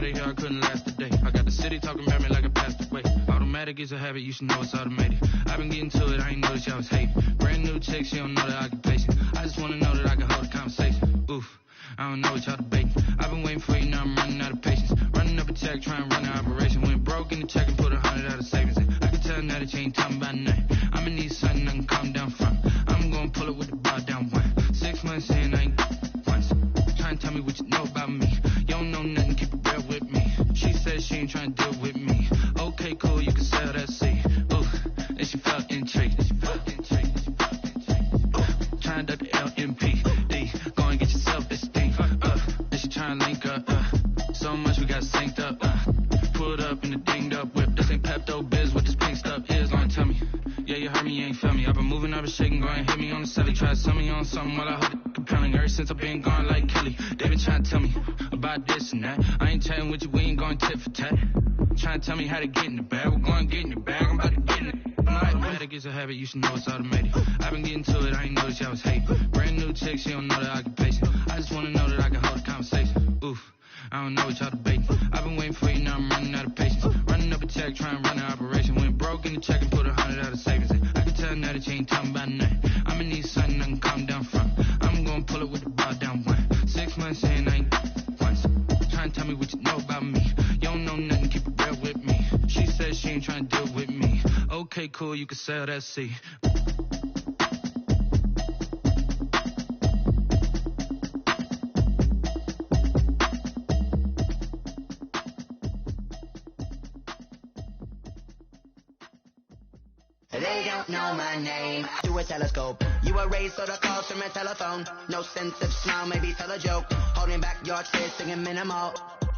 out of here, I couldn't last a day. I got the city talking about me like I passed away. Automatic is a habit, you should know it's automated. I've been getting to it, I ain't noticed y'all was hating. Brand new chick, she don't know the occupation. I just wanna know that I can hold a conversation. Oof, I don't know what y'all debating. I've been waiting for you, now I'm running out of patience. Running up a check, trying to run an operation. Went broke in the check and put 100 out of savings in. I can tell now that you ain't talking about nothing. I'ma need something I can calm down from. I'm gonna pull it with the bar down one. 6 months in, I ain't once. Trying to tell me what you know about me. You don't know nothing, keep it real with me. She said she ain't trying to deal with me. Okay, cool, you can sell that seed. Ooh, and she felt intrigued. Trying to duck the LMPD. Go and get yourself this thing. And she trying to link up. So much we got synced up. Pulled up in the dinged up whip. This ain't Pepto Biz with this pink stuff. Here's long tell me. Yeah, you heard me, you ain't feel me. I've been moving, I've been shaking, go and hit me on the celly. Try to sell me on something while I hold it compelling. Ever since I've been gone like Kelly, they been trying to tell me about this and that. I ain't chatting with you, we ain't going tit for tat. Trying to tell me how to get in the bag. We're going to get in the bag, I'm about to get in it. Automatic is a habit, you should know it's automated. I've been getting to it, I ain't noticed y'all was hating. Brand new chick, she don't know the occupation. I just wanna know that I can hold a conversation. Oof, I don't know what y'all debating. I've been waiting for you, now I'm running out of patience. Running up a check, trying to run an operation. Went broke in the check and put 100 out of savings in. I can tell now that you ain't talking about nothing. I'ma need something I can calm down from. I'm gonna pull it with the bar down one. 6 months in, I ain't once. Trying to tell me what you know about me. You don't know nothing, keep it real with me. She said she ain't trying to deal with me. Okay, cool, you can sell that seed. They don't know my name. Do a telescope. You were raised so the calls from a telephone. No sense of smile, maybe tell a joke. Holding back your tears, singing minimal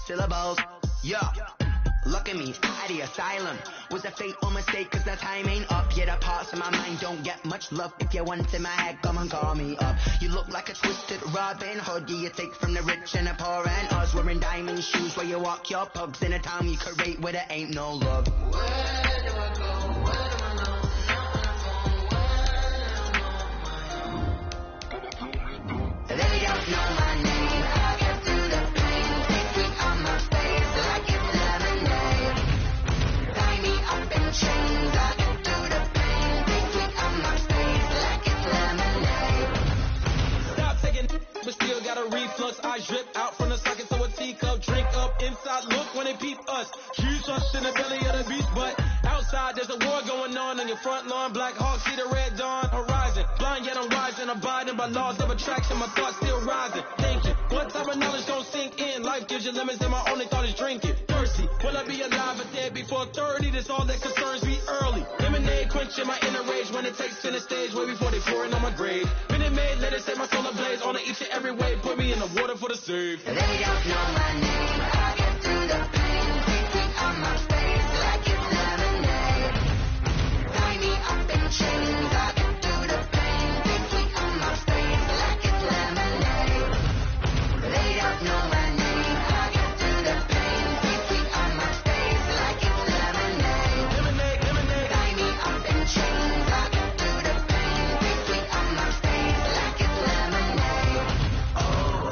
syllables. Yeah. Look at me, at the asylum. Was a fate or mistake, cause the time ain't up. Yet the parts of my mind don't get much love. If you want in my head, come and call me up. You look like a twisted Robin Hood. You take from the rich and the poor and us. Wearing diamond shoes where you walk your pugs. In a town you create where there ain't no love. Where do I go? Where do I know? They don't know my name. I get through the pain. Take me on my face like it's lemonade. Tie me up in chains. I get through the pain. Take me on my face like it's lemonade. Stop taking, but still got a reflux. I drip out from the socket so a teacup. Drink up inside. Look when they peep us. Huge us in the belly of the beast, but outside there's a war going on your front lawn. Black Hawk see the red dawn horizon. Blind yet I'm rising, abiding by laws of attraction. My thoughts still rising. Thinking, what type of knowledge don't sink in? Life gives you lemons, and my only thought is drinking. Thirsty, will I be alive or dead before 30? That's all that concerns me early. Lemonade quenching my inner rage when it takes center stage way before they pour it on my grave. Minute Maid, let it set my soul ablaze on each and every way. Put me in the water for the save. They don't know my name. I get through the pain. Take me on my face like it's lemonade. Tie me up in chains. I get through the pain. Take me on my face like it's lemonade. They don't know my name. I get through the pain. Take me on my face like it's lemonade. Lemonade, lemonade. Tie me up in chains. I get through the pain. Take me on my face like it's lemonade. Oh.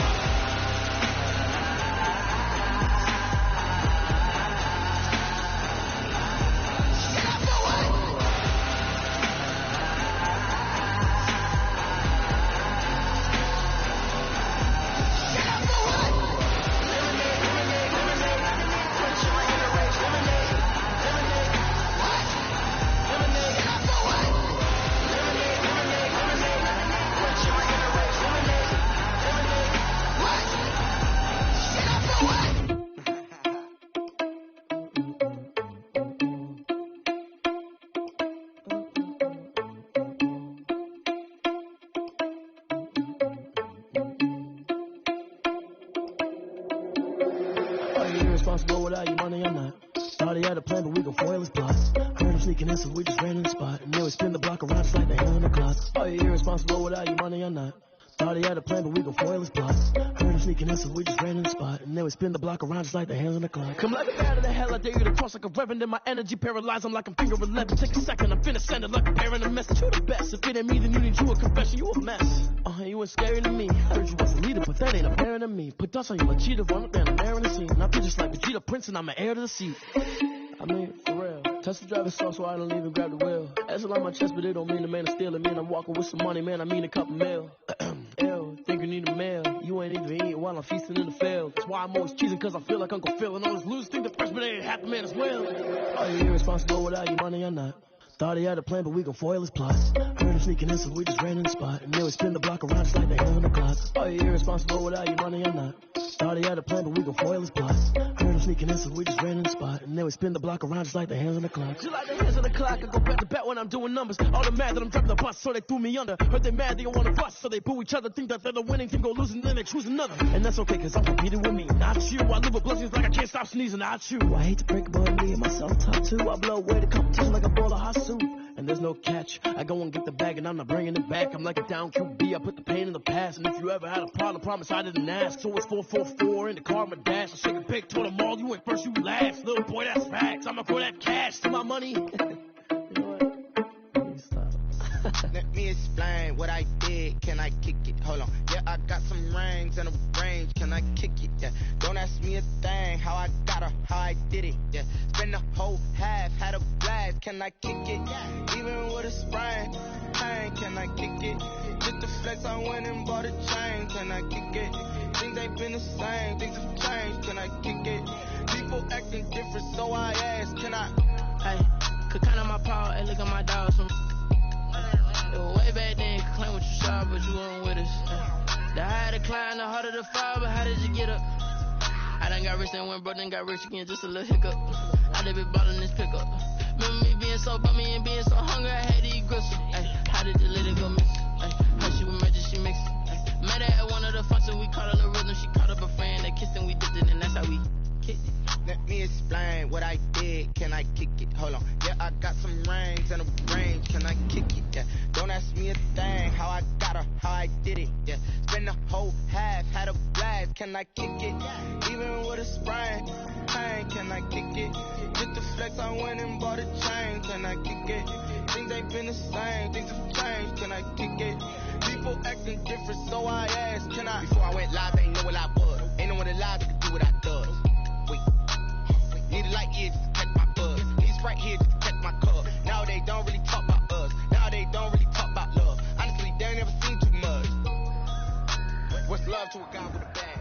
Irresponsible without your money, I'm not. Thought he had a plan, but we gon' foil his plots. Heard him sneaking in, so we just ran in the spot. And then we spin the block around, it's like the hell in the clock. Oh, you're irresponsible without your money, I'm not. Thought he had a plan, but we gon' foil his plots. Heard him sneaking in, so we just ran in the spot. And then we spin the block around just like the hands on the clock. Come like a bat of the hell, I dare you to cross like a reverend. And my energy paralyzed, I'm like I'm finger 11. Take a second, I'm finna send it like a parent a message. You the best, if it ain't me, then you need you a confession. You a mess. You ain't scary to me. Heard you was a leader, but that ain't apparent to me. Put dust on you, a cheater, run up down the air in the scene. And I feel just like Vegeta Prince, and I'm an heir to the seat. I mean, for real. Touch the driver's soft, so I don't even grab the wheel. That's a lot on my chest, but it don't mean the man is stealing. Man, I'm walking with some money, man, I mean a couple mil. Ew, think you need a meal. You ain't even eating while I'm feasting in the field. That's why I'm always cheesing, cause I feel like Uncle Phil. And all this losers think the freshman ain't half the man as well. Are you irresponsible without your money or not? Thought he had a plan, but we gon' foil his plots. Heard him sneaking in, so we just ran in the spot. And then we spin the block around just like the hands on the clock. Are you irresponsible without your money or not? Thought he had a plan, but we gon' foil his plots. Heard him sneaking in, so we just ran in the spot. And then we spin the block around just like the hands on the clock. Just like the hands on the clock, I go back to back when I'm doing numbers. All the mad that I'm driving the bus, so they threw me under. Heard they mad, they don't wanna bust, so they boo each other. Think that they're the winning team, go losing, then they choose another. And that's okay, cause I'm competing with me, not you. I live with blessings like I can't stop sneezing, not you. I hate to break it, but me and myself talk too. I blow away the competition like a bowl of hot soup. And there's no catch. I go and get the bag and I'm not bringing it back. I'm like a down QB, I put the pain in the past. And if you ever had a problem, promise I didn't ask. So it's 444 in the car, my dash. I shake a big to the mall, you went first, you last. Little boy, that's facts. I'ma throw that cash to my money. You know what? Let me explain what I did. Can I kick it? Hold on. Yeah, I got some rings and a range. Can I kick it? Yeah. Don't ask me a thing. How I got her, how I did it. Yeah. Spend the whole half, had a blast. Can I kick it? Yeah. Even with a sprain, pain. Can I kick it? Just the flex, I went and bought a chain. Can I kick it? Things ain't been the same. Things have changed. Can I kick it? People acting different, so I ask. Can I? Hey, could count on my power. Hey, look at my dog. Way back then, could claim what you saw, but you weren't with us. The higher the climb, the harder the fall, but how did you get up? I done got rich and went broke, then got rich again, just a little hiccup. I done been ballin' this pickup. Remember me being so bummy and being so hungry, I had to eat gristle. How did you let it go miss? How she was magic, she mixed. Met her at one of the functions, we caught her the rhythm, she caught up a friend, they kissed and we dipped it, and that's how we kicked it. Let me explain what I did. Can I kick it? Hold on. Yeah, I got some rings and a range. Can I kick it? Yeah. Don't ask me a thing. How I got her, how I did it. Yeah. Spend the whole half, had a blast. Can I kick it? Even with a sprain, pain. Can I kick it? Just the flex, I went and bought a chain. Can I kick it? Things ain't been the same. Things have changed. Can I kick it? People acting different, so I asked. Can I? Before I went live, they ain't know what I was. Ain't no one alive that could do what I does. Need a light here just to catch my buzz. Need Sprite here just to catch my cup. Now they don't really talk about us. Now they don't really talk about love. Honestly, they ain't never seen too much. What's love to a guy with a bag?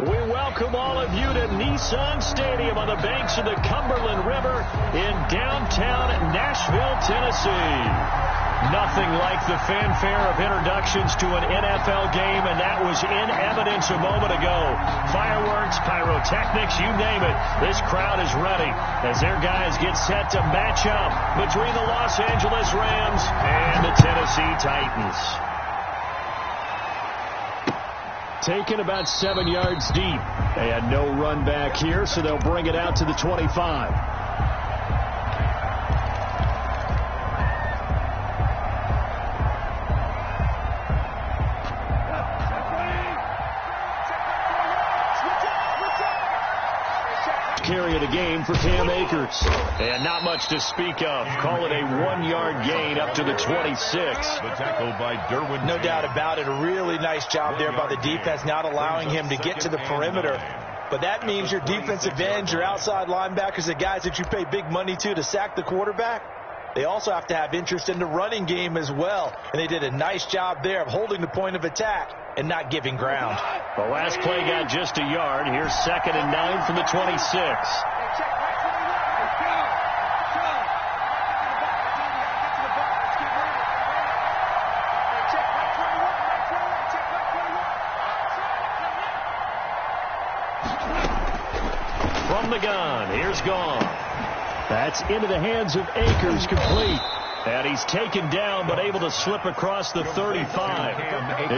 We welcome all of you to Nissan Stadium on the banks of the Cumberland River in downtown Nashville, Tennessee. Nothing like the fanfare of introductions to an NFL game, and that was in evidence a moment ago. Fireworks, pyrotechnics, you name it. This crowd is ready as their guys get set to match up between the Los Angeles Rams and the Tennessee Titans. Taken about 7 yards deep. They had no run back here, so they'll bring it out to the 25. Carry of the game for Cam Akers. And not much to speak of. Call it a 1-yard gain up to the 26. The tackle by Derwin. No doubt about it. A really nice job there by the defense, not allowing him to get to the perimeter. But that means your defensive ends, your outside linebackers, the guys that you pay big money to sack the quarterback, they also have to have interest in the running game as well. And they did a nice job there of holding the point of attack and not giving ground. The last play got just a yard. Here's 2nd and 9 from the 26. From the gun, here's Gone. That's into the hands of Akers, complete. And he's taken down, but able to slip across the 35.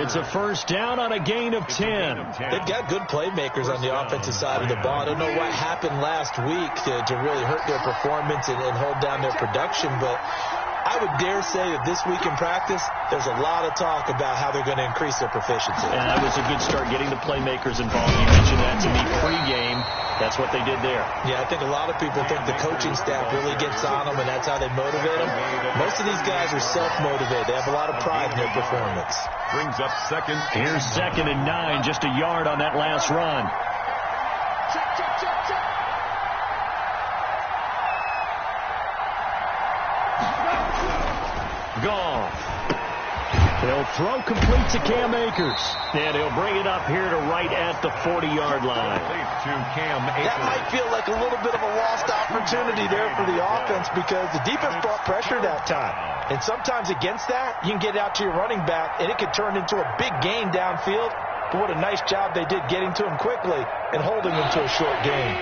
It's a first down on a gain of 10. They've got good playmakers on the offensive side of the ball. I don't know what happened last week to really hurt their performance and hold down their production, but I would dare say that this week in practice, there's a lot of talk about how they're going to increase their proficiency. And that was a good start getting the playmakers involved. You mentioned that to me pregame. That's what they did there. Yeah, I think a lot of people think the coaching staff really gets on them, and that's how they motivate them. Most of these guys are self-motivated. They have a lot of pride in their performance. Brings up second. Here's 2nd and 9, just a yard on that last run. Gone. He'll throw complete to Cam Akers. And he'll bring it up here to right at the 40-yard line. That might feel like a little bit of a lost opportunity there for the offense because the defense brought pressure that time. And sometimes against that, you can get out to your running back, and it could turn into a big gain downfield. But what a nice job they did getting to him quickly and holding him to a short gain.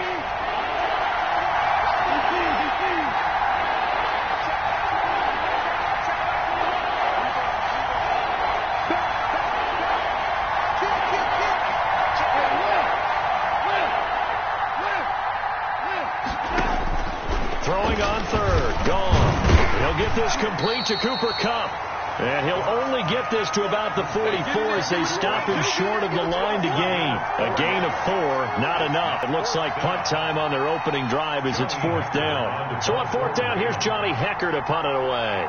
Throwing on 3rd. Gone. He'll get this complete to Cooper Kupp. And he'll only get this to about the 44 as they stop him short of the line to gain. A gain of 4, not enough. It looks like punt time on their opening drive as it's 4th down. So on 4th down, here's Johnny Hecker to punt it away.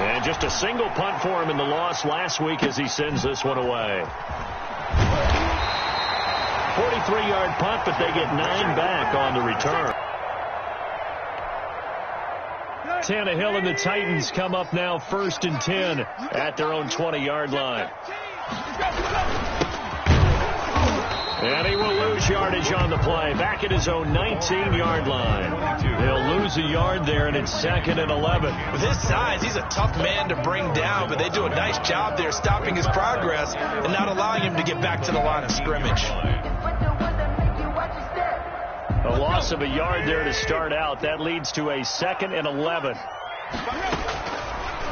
And just a single punt for him in the loss last week as he sends this one away. 43-yard punt, but they get 9 back on the return. Tannehill and the Titans come up now 1st and 10 at their own 20-yard line. And he will lose yardage on the play, back at his own 19-yard line. They'll lose a yard there, and it's 2nd and 11. With his size, he's a tough man to bring down, but they do a nice job there stopping his progress and not allowing him to get back to the line of scrimmage. A loss of a yard there to start out. That leads to a 2nd and 11.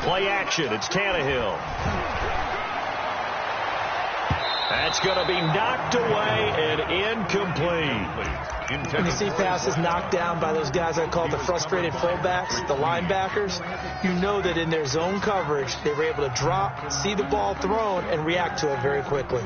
Play action. It's Tannehill. That's going to be knocked away and incomplete. When you see passes knocked down by those guys I call the frustrated fullbacks, the linebackers, you know that in their zone coverage, they were able to drop, see the ball thrown, and react to it very quickly.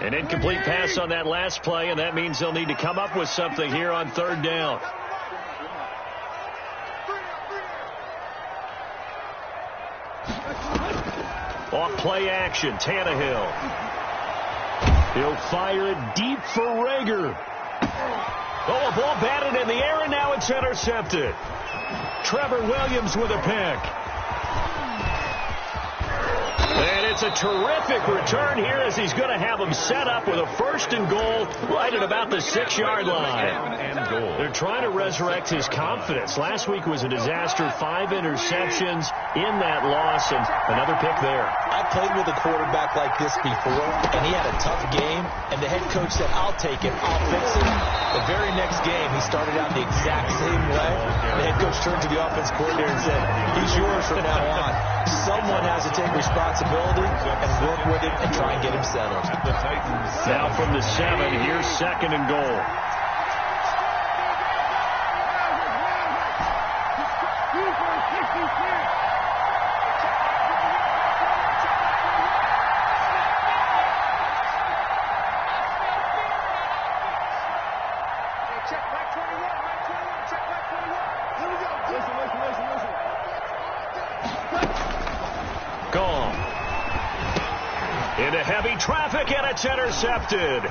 An incomplete pass on that last play, and that means they'll need to come up with something here on 3rd down. Off play action, Tannehill. He'll fire it deep for Rager. Oh, a ball batted in the air, and now it's intercepted. Trevor Williams with a pick. And it's a terrific return here as he's going to have him set up with a 1st and goal right at about the 6-yard line. They're trying to resurrect his confidence. Last week was a disaster, 5 interceptions in that loss, and another pick there. I played with a quarterback like this before, and he had a tough game, and the head coach said, I'll take it, I'll fix it. The very next game, he started out the exact same way. The head coach turned to the offense coordinator and said, he's yours from now on. Someone has to take responsibility and work with him and try and get him settled. Now from the 7, here's 2nd and goal. Gone. Into heavy traffic, and it's intercepted.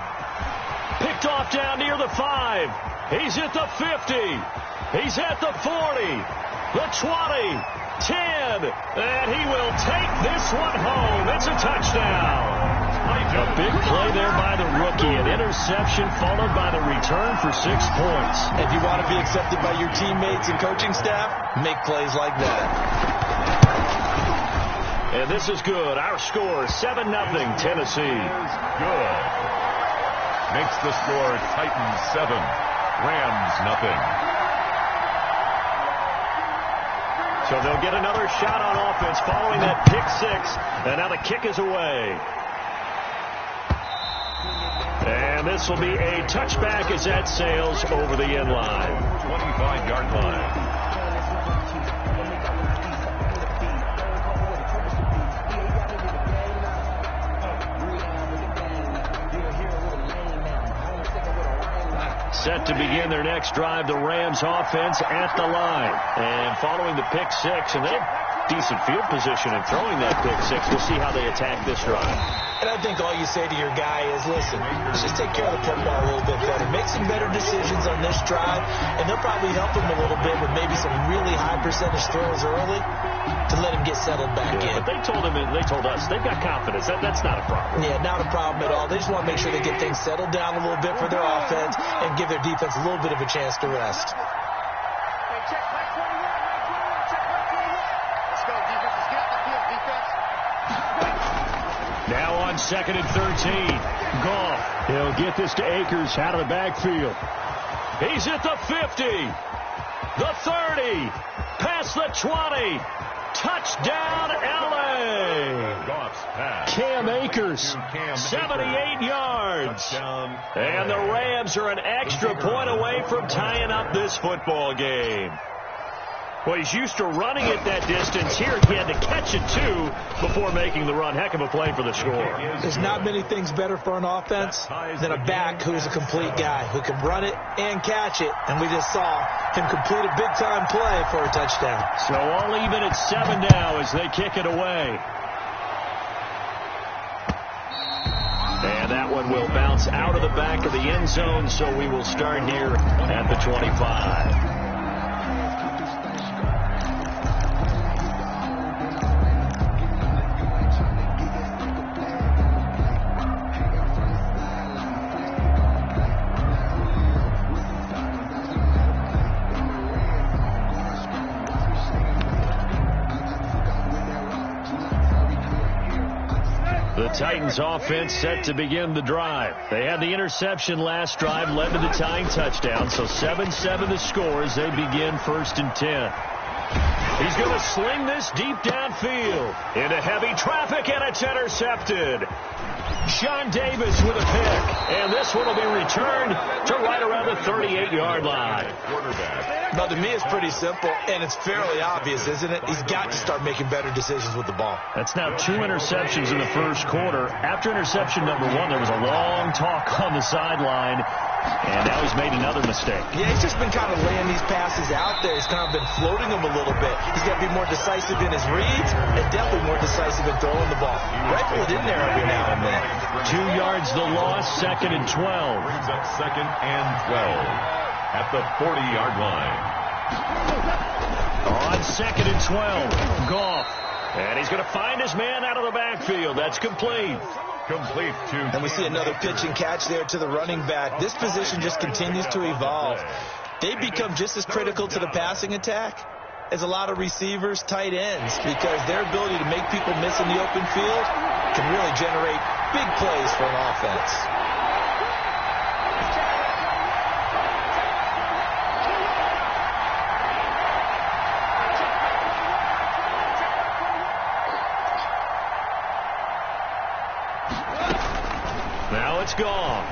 Picked off down near the 5. He's at the 50. He's at the 40. The 20. 10. And he will take this one home. It's a touchdown. A big play there by the rookie. An interception followed by the return for 6 points. If you want to be accepted by your teammates and coaching staff, make plays like that. And this is good. Our score, 7-0 Tennessee. Good. Makes the score Titans 7, Rams 0. So they'll get another shot on offense following that pick six. And now the kick is away. And this will be a touchback as that sails over the end line. 25-yard line. Set to begin their next drive, the Rams offense at the line. And following the pick six, and they have decent field position in throwing that pick six. We'll see how they attack this drive. And I think all you say to your guy is, listen, just take care of the football a little bit better. Make some better decisions on this drive, and they'll probably help him a little bit with maybe some really high percentage throws early to let him get settled back in. But they told us they've got confidence. That's not a problem. Yeah, not a problem at all. They just want to make sure they get things settled down a little bit for their offense and give their defense a little bit of a chance to rest. Now on 2nd and 13. Goff. He'll get this to Akers out of the backfield. He's at the 50. The 30. Past the 20. Touchdown, L.A. Goff's pass. Cam Akers, 78 yards. And the Rams are an extra point away from tying up this football game. Well, he's used to running it that distance. Here he had to catch it, too, before making the run. Heck of a play for the score. There's not many things better for an offense than a back who's a complete guy, who can run it and catch it. And we just saw him complete a big-time play for a touchdown. So all even at 7 now as they kick it away. And that one will bounce out of the back of the end zone, so we will start here at the 25. The Titans offense set to begin the drive. They had the interception last drive, led to the tying touchdown. So 7-7 the score as they begin 1st and 10. He's going to sling this deep downfield into heavy traffic, and it's intercepted. Sean Davis with a pick, and this one will be returned to right around the 38-yard line. Now, to me, it's pretty simple, and it's fairly obvious, isn't it? He's got to start making better decisions with the ball. That's now 2 interceptions in the first quarter. After interception number 1, there was a long talk on the sideline, and now he's made another mistake. Yeah, he's just been kind of laying these passes out there. He's kind of been floating them a little bit. He's got to be more decisive in his reads and definitely more decisive in throwing the ball. Rifle it in there every now and then. 2 yards the loss, 2nd and 12. Brings up 2nd and 12 at the 40-yard line. On 2nd and 12, Goff. And he's going to find his man out of the backfield. That's complete. Complete to. And we see another pitch and catch there to the running back. This position just continues to evolve. They become just as critical to the passing attack as a lot of receivers, tight ends, because their ability to make people miss in the open field can really generate big plays for an offense. Now it's gone.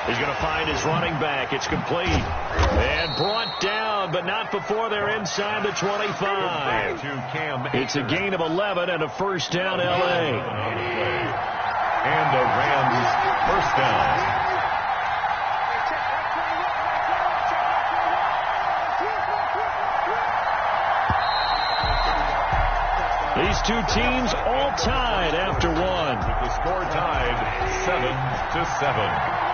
He's going to find his running back. It's complete. And brought down, but not before they're inside the 25. It's a gain of 11 and a first down, L.A. And the Rams first down. These two teams all tied after one. With the score tied 7-7.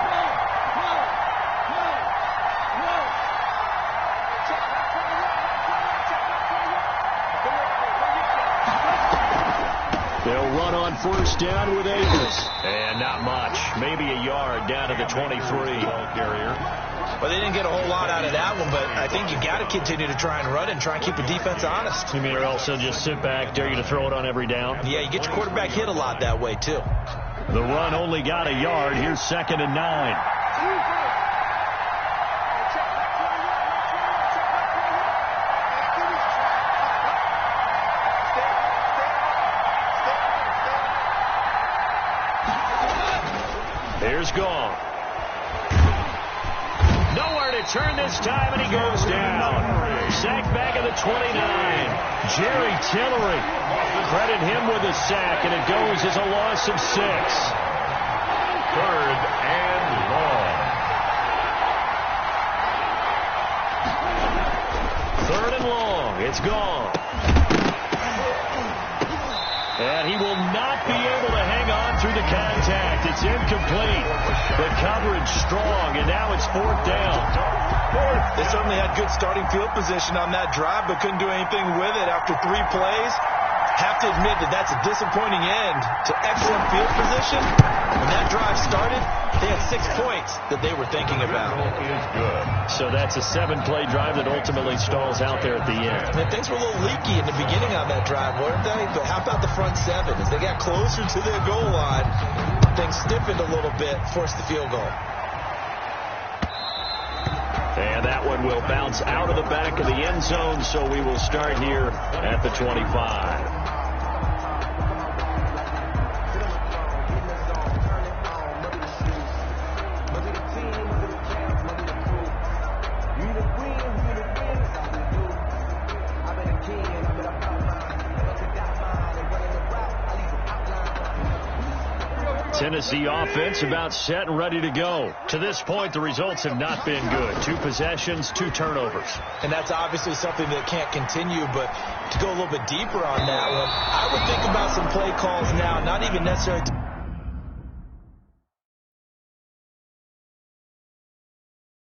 They'll run on first down with Akers. And not much. Maybe a yard down to the 23. Well, they didn't get a whole lot out of that one, but I think you got to continue to try and run it and try and keep the defense honest. You mean or else they'll just sit back, dare you to throw it on every down? Yeah, you get your quarterback hit a lot that way, too. The run only got a yard. Here's 2nd and 9. return this time, and he goes down. Sacked back at the 29. Jerry Tillery. Credit him with a sack, and it goes as a loss of 6. 3rd and long. 3rd and long. It's gone. And he will not be able to hang on through the contact. It's incomplete. The coverage strong, and now it's 4th down. They certainly had good starting field position on that drive, but couldn't do anything with it after 3 plays. Have to admit that that's a disappointing end to excellent field position. When that drive started, they had 6 points that they were thinking about. So that's a 7-play drive that ultimately stalls out there at the end. And things were a little leaky in the beginning on that drive, weren't they? But how about the front 7? As they got closer to their goal line, things stiffened a little bit, forced the field goal. And that one will bounce out of the back of the end zone, so we will start here at the 25. Tennessee offense about set and ready to go. To this point, the results have not been good. 2 possessions, 2 turnovers. And that's obviously something that can't continue, but to go a little bit deeper on that one, I would think about some play calls now, not even necessarily to